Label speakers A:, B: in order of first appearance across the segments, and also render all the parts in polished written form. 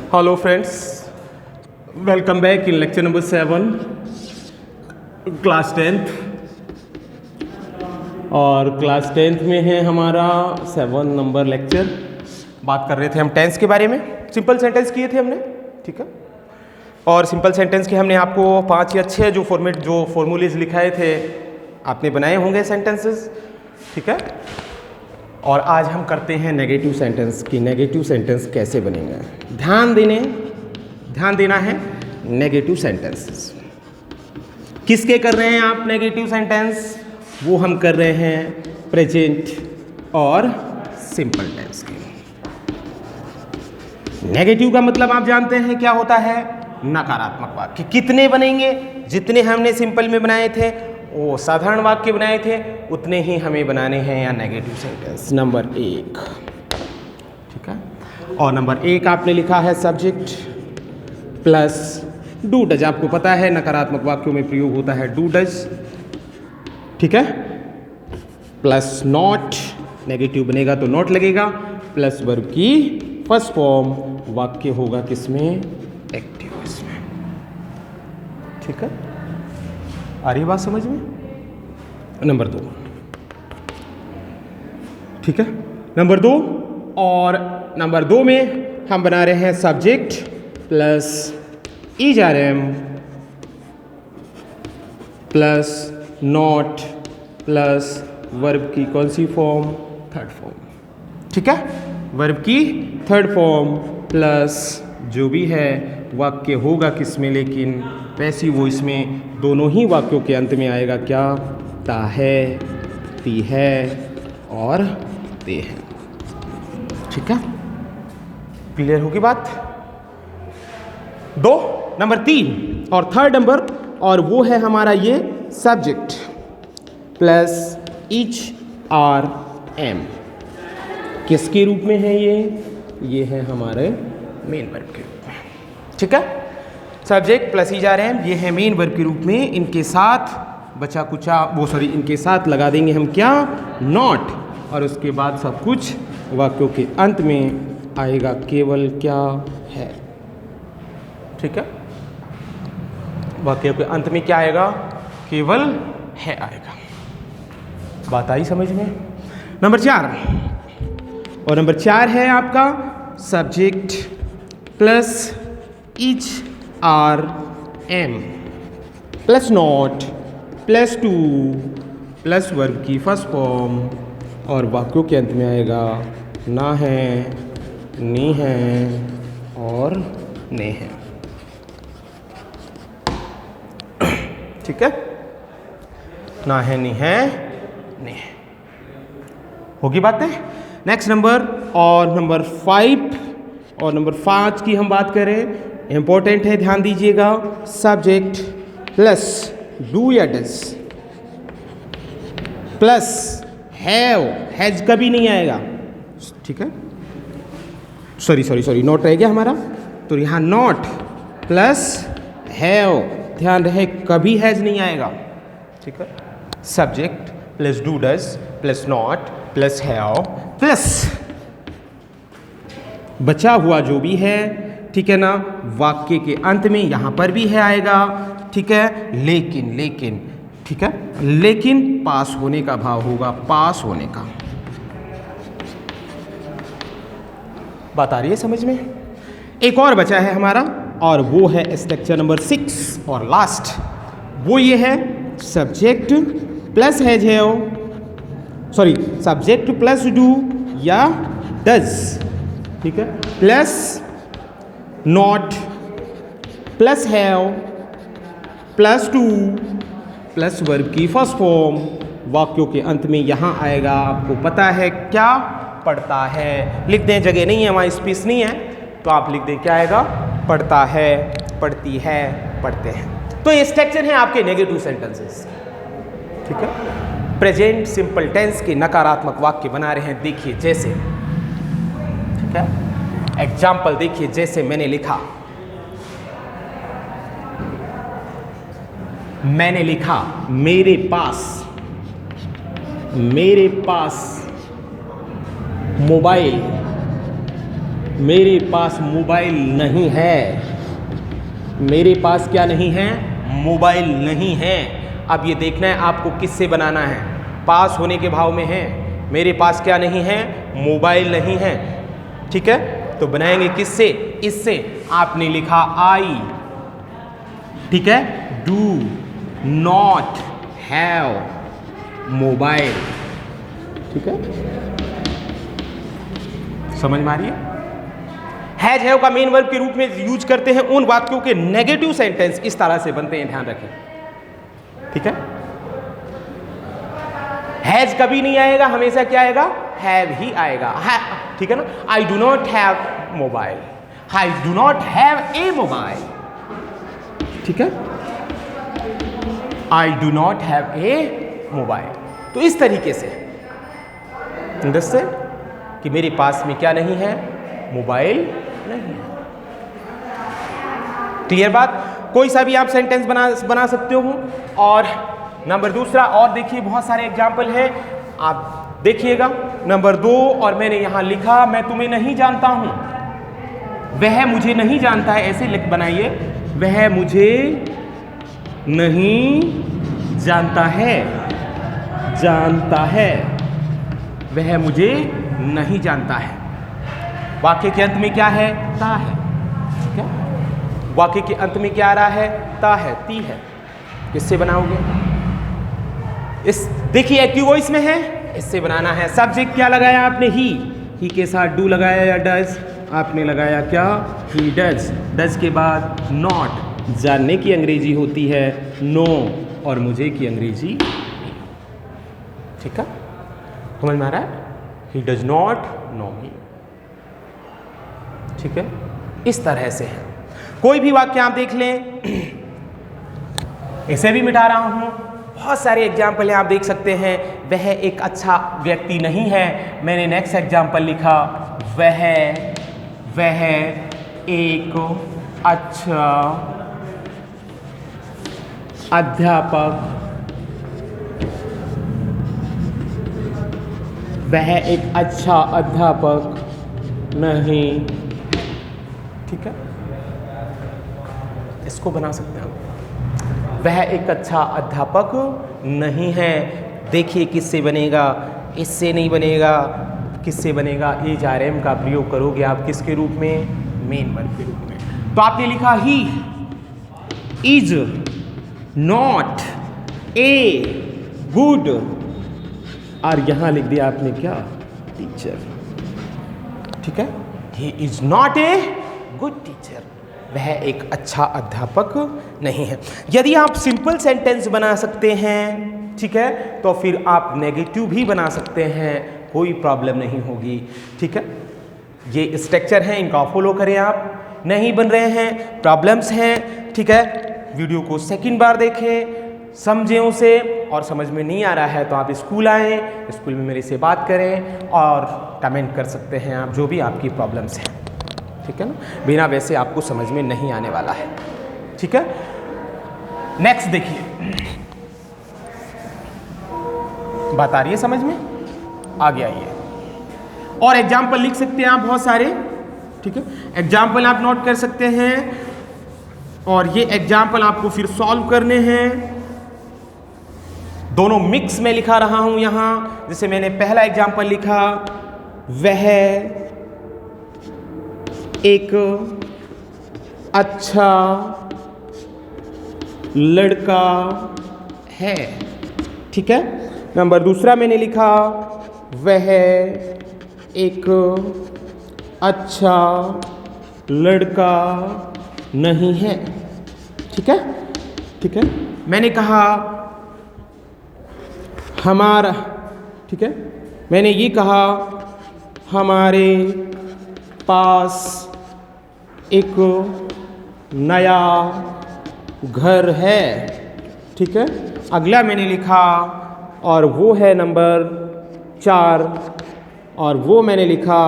A: Hello friends, welcome back in lecture number 7 class 10th। और class 10th में है हमारा 7 नंबर लेक्चर। बात कर रहे थे हम टेंस के बारे में। सिंपल सेंटेंस किए थे हमने, ठीक है। और सिंपल सेंटेंस के हमने आपको 5 या 6 जो फॉर्मूलेज लिखाए थे आपने बनाए होंगे सेंटेंसेस, ठीक है। और आज हम करते हैं नेगेटिव सेंटेंस की नेगेटिव सेंटेंस कैसे बनेंगे। ध्यान देना है नेगेटिव सेंटेंसेस किसके कर रहे हैं आप नेगेटिव सेंटेंस, वो हम कर रहे हैं प्रेजेंट और सिंपल टेंस के। नेगेटिव का मतलब आप जानते हैं क्या होता है, नकारात्मक वाक्य। कितने बनेंगे, जितने हमने सिंपल में बनाए थे वो साधारण वाक्य बनाए थे उतने ही हमें बनाने हैं या नेगेटिव सेंटेंस नंबर 1, ठीक है। और नंबर 1 आपने लिखा है सब्जेक्ट प्लस डू डज। आपको पता है नकारात्मक वाक्यों में प्रयोग होता है डू डज, ठीक है। प्लस नॉट, नेगेटिव बनेगा तो नॉट लगेगा, प्लस वर्ब की फर्स्ट फॉर्म, वाक्य होगा किसमें, एक्टिव इसमें, ठीक है। आ रही बात समझ में। नंबर 2, ठीक है, नंबर 2। और नंबर 2 में हम बना रहे हैं subject plus ERM plus not plus verb की कौन सी फॉर्म, थर्ड फॉर्म, ठीक है। वर्ब की थर्ड फॉर्म प्लस जो भी है वाक्य होगा किसमें, लेकिन पैसिव वॉइस में दोनों ही वाक्यों के अंत में आएगा क्या, ता है, ती है और ते है, ठीक है। क्लियर होगी बात। 2 नंबर 3 और थर्ड नंबर, और वो है हमारा ये subject plus is are am. किसके रूप में है ये है हमारे मेन वर्ब के रूप में, ठीक है। सब्जेक्ट प्लस ई जा रहे हैं, ये है मेन वर्ब के रूप में। इनके साथ बचा कुचा इनके साथ लगा देंगे हम क्या, नॉट, और उसके बाद सब कुछ वाक्यों के अंत में आएगा केवल क्या है, ठीक है। वाक्यों के अंत में क्या आएगा, केवल है आएगा। बात आई समझ में। नंबर 4, और नंबर 4 है आपका subject plus is are am plus not plus to plus verb की फर्स्ट फॉर्म, और वाक्यों के अंत में आएगा ना है, नी है और ने है, ठीक है। ना है, नी है, ने है, होगी बातें। नेक्स्ट नंबर, और नंबर 5 और नंबर 5 की हम बात करें, इंपॉर्टेंट है, ध्यान दीजिएगा। सब्जेक्ट प्लस डू या डज प्लस हैव, हैज कभी नहीं आएगा, ठीक है। सॉरी नॉट रह गया हमारा, तो यहाँ नॉट प्लस हैव, ध्यान रहे कभी हैज नहीं आएगा, ठीक है। Subject plus do does plus not plus have plus बचा हुआ जो भी है, ठीक है ना, वाक्य के अंत में यहां पर भी है आएगा, ठीक है। लेकिन ठीक है, लेकिन पास होने का भाव होगा, पास होने का। बात आ रही है समझ में। एक और बचा है हमारा, और वो है स्ट्रक्चर नंबर 6 और लास्ट, वो ये है subject plus has have, subject plus do या डज, ठीक है, plus not plus have plus to plus verb की फर्स्ट फॉर्म, वाक्यों के अंत में यहाँ आएगा, आपको पता है क्या पढ़ता है। लिख दें, जगह नहीं है वहाँ, स्पेस नहीं है, तो आप लिख दें क्या आएगा, पढ़ता है, पढ़ती है, पढ़ते हैं। तो ये स्ट्रक्चर है आपके नेगेटिव सेंटेंसेस, ठीक है। प्रेजेंट सिंपल टेंस के नकारात्मक वाक्य बना रहे हैं, देखिए जैसे, ठीक है। एग्जाम्पल देखिए, जैसे मैंने लिखा, मेरे पास मोबाइल मेरे पास मोबाइल नहीं है। मेरे पास क्या नहीं है? मोबाइल नहीं है। अब ये देखना है आपको किससे बनाना है। पास होने के भाव में है। मेरे पास क्या नहीं है? मोबाइल नहीं है। ठीक है, तो बनाएंगे किससे? इससे। आपने लिखा आई, ठीक है, डू नॉट हैव मोबाइल। ठीक है, समझ में आ रही है? हैज हैव का मेन वर्ब के रूप में यूज करते हैं उन वाक्यों के नेगेटिव सेंटेंस इस तरह से बनते हैं, ध्यान रखें। ठीक है, हैज कभी नहीं आएगा, हमेशा क्या आएगा? हैव ही आएगा। ठीक है ना? I do not have mobile, I do not have a mobile. ठीक है, I do not have a mobile. तो इस तरीके से अंडरस्टैंड कि मेरे पास में क्या नहीं है? मोबाइल नहीं है। क्लियर बात? कोई सा भी आप सेंटेंस बना सकते हो। और नंबर दूसरा, और देखिए बहुत सारे एग्जाम्पल हैं, आप देखिएगा। नंबर 2, और मैंने यहां लिखा, मैं तुम्हें नहीं जानता हूं, वह मुझे नहीं जानता है। ऐसे लिख बनाइए, वह मुझे नहीं जानता है। जानता है, वह मुझे नहीं जानता है। वाक्य के अंत में क्या है? ता है। ठीक है, वाक्य के अंत में क्या आ रहा है? ता है, ती है। किससे बनाओगे? इस देखिए एक्टिव वॉइस में है, इससे बनाना है। सब्जेक्ट क्या लगाया आपने? ही के साथ डू लगाया या डज? आपने लगाया क्या? He does. डज के बाद नॉट। जानने की अंग्रेजी होती है नो, और मुझे की अंग्रेजी। ठीक है, समझ में आ रहा है? ही डज नॉट नो मी। ठीक है, इस तरह से है। कोई भी वाक्य आप देख लें, इसे भी मिटा रहा हूं। बहुत सारे एग्जाम्पल हैं, आप देख सकते हैं। वह एक अच्छा व्यक्ति नहीं है, मैंने नेक्स्ट एग्जाम्पल लिखा, वह एक अच्छा अध्यापक, वह एक अच्छा अध्यापक नहीं। ठीक है, इसको बना सकते हैं हम, वह एक अच्छा अध्यापक नहीं है। देखिए किससे बनेगा? इससे नहीं बनेगा। किससे बनेगा? एज आर एम का प्रयोग करोगे आप किसके रूप में? मेन वर्ब के रूप में। तो आपने लिखा he is not a good, और यहां लिख दिया आपने क्या? टीचर। ठीक है, he is not a good teacher, वह एक अच्छा अध्यापक नहीं है। यदि आप सिंपल सेंटेंस बना सकते हैं, ठीक है, तो फिर आप नेगेटिव भी बना सकते हैं, कोई प्रॉब्लम नहीं होगी। ठीक है, ये स्ट्रक्चर है, इनका फॉलो करें। आप नहीं बन रहे हैं, प्रॉब्लम्स हैं, ठीक है, वीडियो को सेकंड बार देखें, समझें उसे, और समझ में नहीं आ रहा है तो आप स्कूल आएँ, स्कूल में मेरे से बात करें और कमेंट कर सकते हैं आप जो भी आपकी प्रॉब्लम्स हैं। ठीक है ना, बिना वैसे आपको समझ में नहीं आने वाला है। ठीक है, नेक्स्ट देखिए, बात आ रही है समझ में? आगे आइए, और एग्जाम्पल लिख सकते हैं आप बहुत सारे। ठीक है, एग्जाम्पल आप नोट कर सकते हैं, और ये एग्जाम्पल आपको फिर सॉल्व करने हैं। दोनों मिक्स में लिखा रहा हूं यहां। जैसे मैंने पहला एग्जाम्पल लिखा, वह एक अच्छा लड़का है। ठीक है, नंबर दूसरा मैंने लिखा, वह एक अच्छा लड़का नहीं है। ठीक है, ठीक है, मैंने कहा हमारा, ठीक है, मैंने ये कहा हमारे पास एक नया घर है। ठीक है, अगला मैंने लिखा, और वो है नंबर 4, और वो मैंने लिखा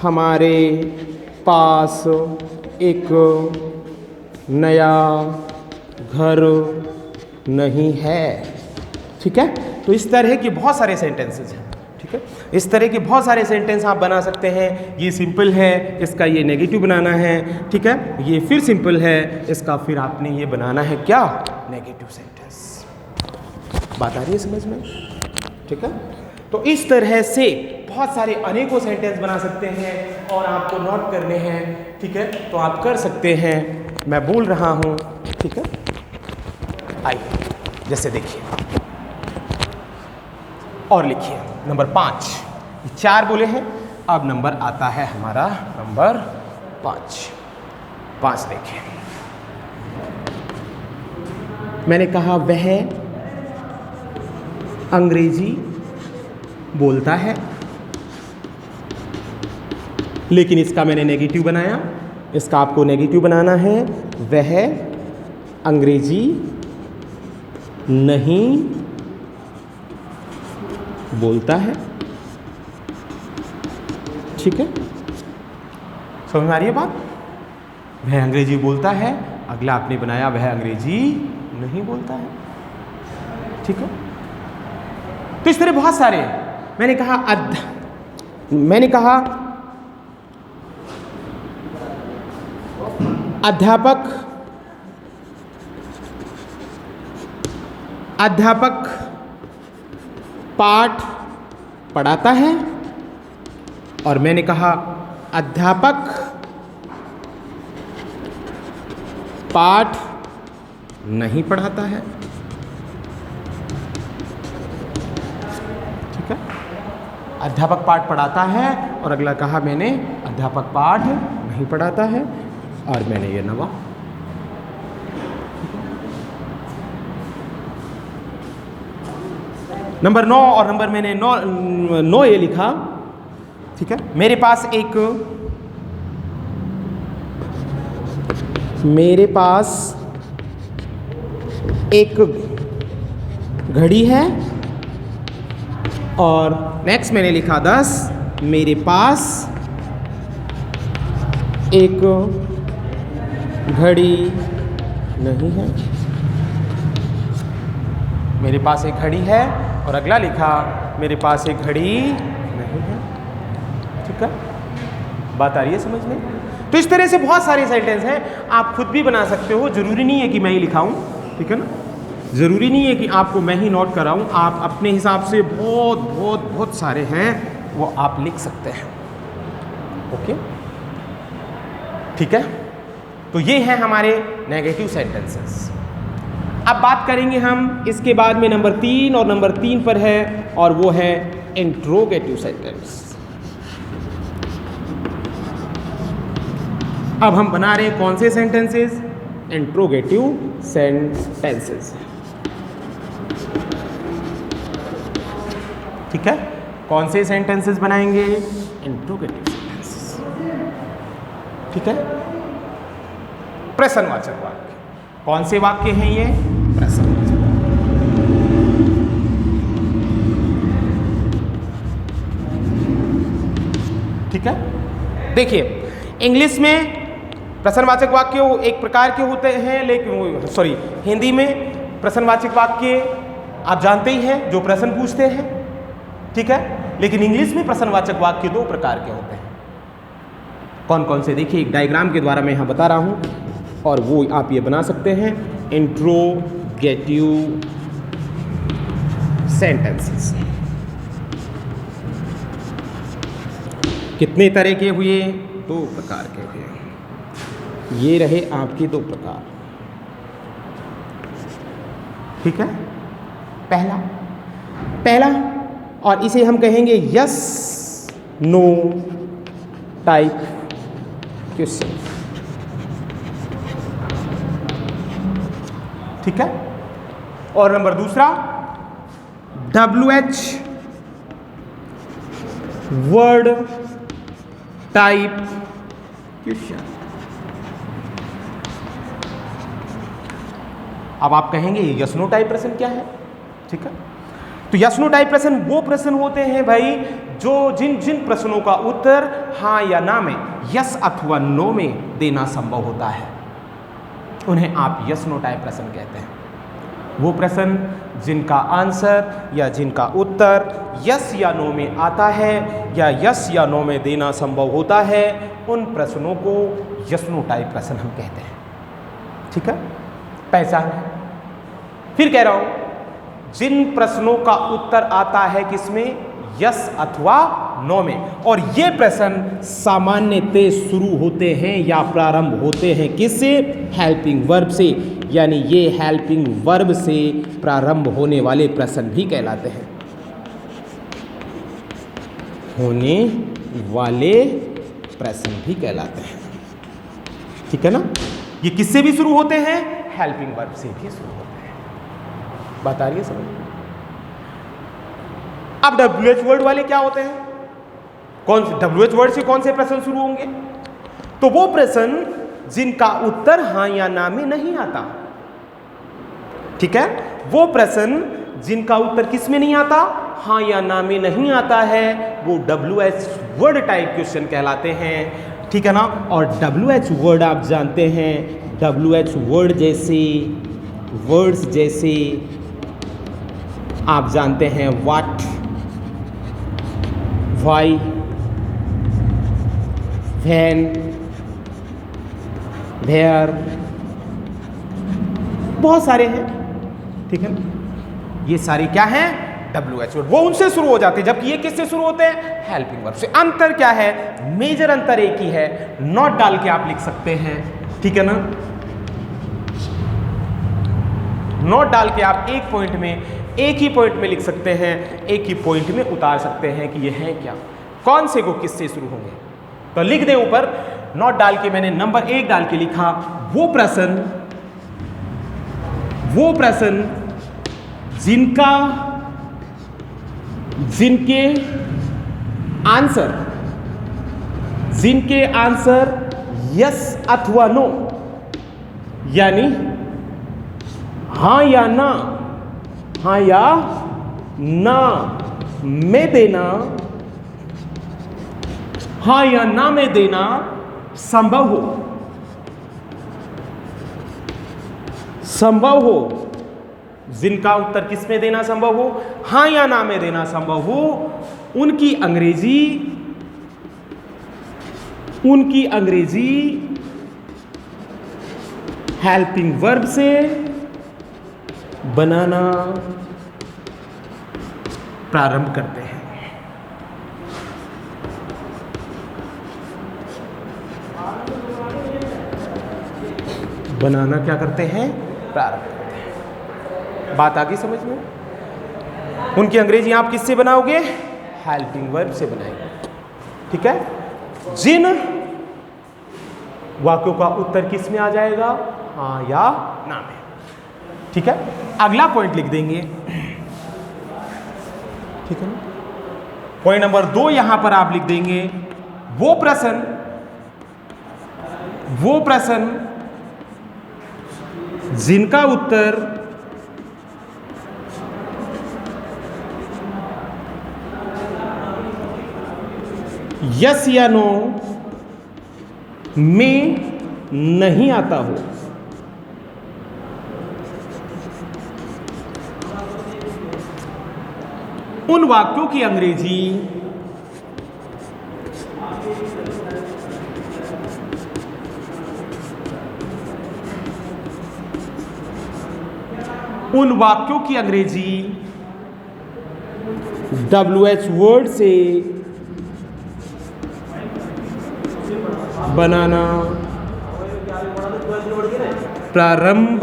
A: हमारे पास एक नया घर नहीं है। ठीक है, तो इस तरह के बहुत सारे सेंटेंसेस हैं। ठीक है। ठीक है। इस तरह के बहुत सारे सेंटेंस आप बना सकते हैं। ये सिंपल है, इसका ये नेगेटिव बनाना है, ठीक है। ये फिर सिंपल है, इसका फिर आपने ये बनाना है क्या, नेगेटिव सेंटेंस। बात आ रही है समझ में, ठीक है। तो इस तरह से बहुत सारे अनेकों सेंटेंस बना सकते हैं और आपको नोट करने हैं, ठीक है। तो आप कर सकते हैं, मैं बोल रहा हूँ, ठीक है। आइए जैसे देखिए और लिखिए। नंबर 5, 4 बोले हैं, अब नंबर आता है हमारा नंबर 5 देखिए। मैंने कहा वह अंग्रेजी बोलता है, लेकिन इसका मैंने नेगेटिव बनाया, इसका आपको नेगेटिव बनाना है। वह अंग्रेजी नहीं बोलता है, ठीक है। समझ में आ रही है बात? वह अंग्रेजी बोलता है, अगला आपने बनाया वह अंग्रेजी नहीं बोलता है, ठीक है। तो इस तरह बहुत सारे, मैंने कहा अध्यापक पाठ पढ़ाता है, और मैंने कहा अध्यापक पाठ नहीं पढ़ाता है, ठीक है। अध्यापक पाठ पढ़ाता है और अगला कहा मैंने अध्यापक पाठ नहीं पढ़ाता है, और मैंने ये नवा। नंबर 9 और नंबर मैंने 9 ये लिखा, ठीक है। मेरे पास एक घड़ी है, और नेक्स्ट मैंने लिखा 10, मेरे पास एक घड़ी नहीं है। मेरे पास एक घड़ी है और अगला लिखा मेरे पास एक घड़ी नहीं है, ठीक है। बात आ रही है समझ में? तो इस तरह से बहुत सारे सेंटेंस हैं, आप खुद भी बना सकते हो, जरूरी नहीं है कि मैं ही लिखाऊं, ठीक है ना। जरूरी नहीं है कि आपको मैं ही नोट कराऊं, आप अपने हिसाब से बहुत सारे हैं वो आप लिख सकते हैं, ओके, ठीक है। तो ये है हमारे नेगेटिव सेंटेंसेस। अब बात करेंगे हम इसके बाद में नंबर 3, और नंबर 3 पर है, और वो है इंट्रोगेटिव सेंटेंस। अब हम बना रहे हैं कौन से सेंटेंसेस, इंट्रोगेटिव सेंटेंसेस, ठीक है। कौन से सेंटेंसेस बनाएंगे, इंट्रोगेटिव सेंटेंसेस, ठीक है। प्रश्नवाचक वाक्य, कौन से वाक्य हैं ये, प्रश्नवाचक, ठीक है। देखिए इंग्लिश में प्रश्नवाचक वाक्य एक प्रकार के होते हैं, लेकिन हिंदी में प्रश्नवाचक वाक्य आप जानते ही हैं, जो प्रश्न पूछते हैं, ठीक है। लेकिन इंग्लिश में प्रश्नवाचक वाक्य 2 प्रकार के होते हैं। कौन कौन से, देखिए एक डायग्राम के द्वारा मैं यहाँ बता रहा हूँ, और वो आप ये बना सकते हैं, इंट्रोगेटिव सेंटेंसेस। कितने तरह के हुए, 2 प्रकार के हुए। ये रहे आपके 2 प्रकार, ठीक है। पहला और इसे हम कहेंगे यस नो टाइप क्वेश्चन, ठीक है। और नंबर दूसरा WH वर्ड टाइप क्वेश्चन। अब आप कहेंगे यस नो टाइप प्रश्न क्या है, ठीक है। तो यस नो टाइप प्रश्न वो प्रश्न होते हैं भाई, जो जिन प्रश्नों का उत्तर हाँ या ना में, यस अथवा नो में देना संभव होता है, उन्हें आप यस नो टाइप प्रश्न कहते हैं। वो प्रश्न जिनका आंसर या जिनका उत्तर यस या नो में आता है या यस या नो में देना संभव होता है, उन प्रश्नों को यस नो टाइप प्रश्न हम कहते हैं। ठीक है, पहचान है। फिर कह रहा हूं, जिन प्रश्नों का उत्तर आता है किसमें, यस अथवा नो में, और ये प्रश्न सामान्यतः शुरू होते हैं या प्रारंभ होते हैं किससे, हेल्पिंग वर्ब से, यानी ये हेल्पिंग वर्ब से प्रारंभ होने वाले प्रश्न भी कहलाते हैं। होने वाले प्रश्न भी कहलाते हैं। ठीक है ना, ये किससे भी शुरू होते हैं, हेल्पिंग वर्ब से भी शुरू होते हैं। बात आ रही है समझ? अब WH वर्ड वाले क्या होते हैं, कौन से WH वर्ड से कौन से प्रश्न शुरू होंगे, तो वो प्रश्न जिनका उत्तर हां या ना में नहीं आता। ठीक है, वो प्रश्न जिनका उत्तर किस में नहीं आता, हां या ना में नहीं आता है, वो WH वर्ड टाइप क्वेश्चन कहलाते हैं। ठीक है ना, और WH वर्ड आप जानते हैं, WH वर्ड जैसे वर्ड्स जैसे आप जानते हैं व्हाट, व्हाई, व्हेन, वेयर, बहुत सारे हैं। ठीक है, ये सारे क्या हैं, WH वर्ड, वो उनसे शुरू हो जाते हैं, जबकि ये किससे शुरू होते हैं, हेल्पिंग वर्ब से। अंतर क्या है, मेजर अंतर एक ही है, नॉट डाल के आप लिख सकते हैं। ठीक है ना, नॉट डाल के आप एक पॉइंट में, एक ही पॉइंट में लिख सकते हैं, एक ही पॉइंट में उतार सकते हैं कि ये है क्या, कौन से को किससे शुरू होंगे। तो लिख दे ऊपर, नॉट डाल के मैंने नंबर 1 डाल के लिखा, वो प्रश्न जिनके आंसर यस अथवा नो, यानी हां या ना, हां या ना में देना, हां या ना में देना संभव हो, जिनका उत्तर किस में देना संभव हो, हां या ना में देना संभव हो, उनकी अंग्रेजी हेल्पिंग वर्ब से बनाना प्रारंभ करते हैं। बनाना क्या करते हैं, प्रारंभ करते हैं। बात आ गई समझ में? उनकी अंग्रेजी आप किससे बनाओगे, हेल्पिंग वर्ब से बनाएंगे। ठीक है, जिन वाक्यों का उत्तर किस में आ जाएगा, हां या ना में। ठीक है, अगला पॉइंट लिख देंगे। ठीक है ना, पॉइंट नंबर 2 यहां पर आप लिख देंगे, वो प्रश्न जिनका उत्तर यस या नो में नहीं आता हो, उन वाक्यों की अंग्रेजी WH वर्ड से बनाना प्रारंभ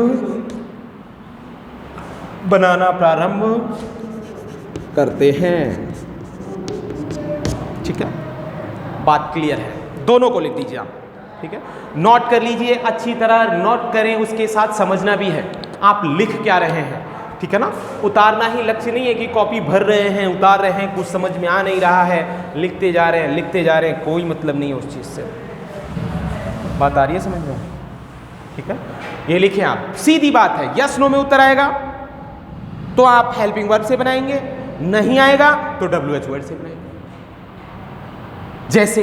A: करते हैं। ठीक है, बात क्लियर है, दोनों को लिख दीजिए आप। ठीक है, नोट कर लीजिए, अच्छी तरह नोट करें, उसके साथ समझना भी है आप लिख क्या रहे हैं। ठीक है ना, उतारना ही लक्ष्य नहीं है कि कॉपी भर रहे हैं, उतार रहे हैं, कुछ समझ में आ नहीं रहा है, लिखते जा रहे हैं, कोई मतलब नहीं है उस चीज़ से। बात आ रही है समझ में? ठीक है, ये लिखें आप, सीधी बात है, यस नो में उत्तर आएगा तो आप हेल्पिंग वर्ब से बनाएंगे, नहीं आएगा तो WH वर्ड से बनाएंगे। जैसे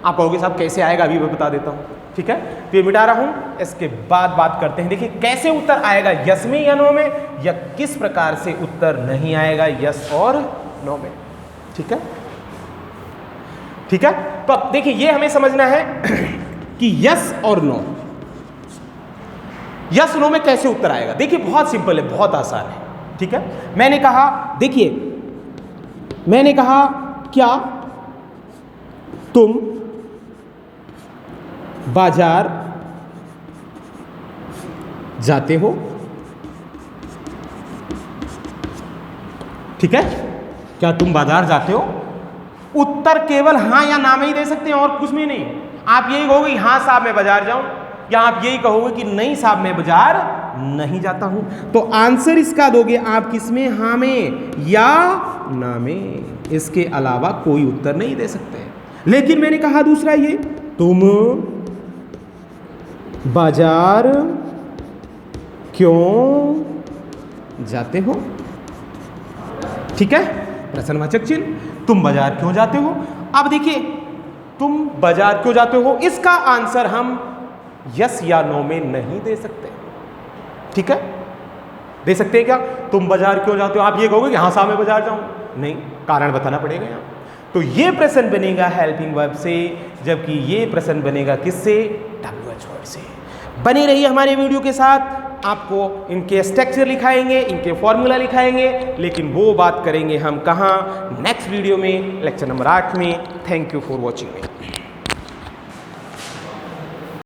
A: आप कहोगे साहब कैसे आएगा, अभी मैं बता देता हूँ। ठीक है, तो ये मिटा रहा हूँ। इसके बाद बात करते हैं, देखिए कैसे उत्तर आएगा यस में या नो में, या किस प्रकार से उत्तर नहीं आएगा यस और नो में। ठीक है, ठीक है। तो अब देखिए ये हमें समझना है कि यस और नो, यस नो में कैसे उत्तर आएगा। देखिए बहुत सिंपल है, बहुत आसान है। ठीक है, मैंने कहा, देखिए मैंने कहा क्या तुम बाजार जाते हो। ठीक है, क्या तुम बाजार जाते हो। उत्तर केवल हाँ या ना में ही दे सकते हैं और कुछ में नहीं। आप यही कहोगे हाँ साहब मैं बाजार जाऊं, या आप यही कहोगे कि नहीं साहब मैं बाजार नहीं जाता हूं। तो आंसर इसका दोगे आप किसमें, हाँ में या ना में, इसके अलावा कोई उत्तर नहीं दे सकते। लेकिन मैंने कहा दूसरा, ये तुम बाजार क्यों जाते हो। ठीक है, प्रश्नवाचक चिन्ह, तुम बाजार क्यों जाते हो। अब देखिए तुम बाजार क्यों जाते हो, इसका आंसर हम यस या नो में नहीं दे सकते। ठीक है, दे सकते हैं क्या, तुम बाजार क्यों जाते हो। आप ये कहोगे कि हाँ साहब मैं बाजार जाऊं, नहीं, कारण बताना पड़ेगा यहाँ। तो ये प्रश्न बनेगा हेल्पिंग वर्ब से, जबकि ये प्रश्न बनेगा किससे, WH वर्ड से। बने रहिए हमारे वीडियो के साथ, आपको इनके स्ट्रक्चर लिखाएंगे, इनके फॉर्मूला लिखाएंगे, लेकिन वो बात करेंगे हम कहाँ, नेक्स्ट वीडियो में, लेक्चर नंबर 8 में। Thank you for watching me.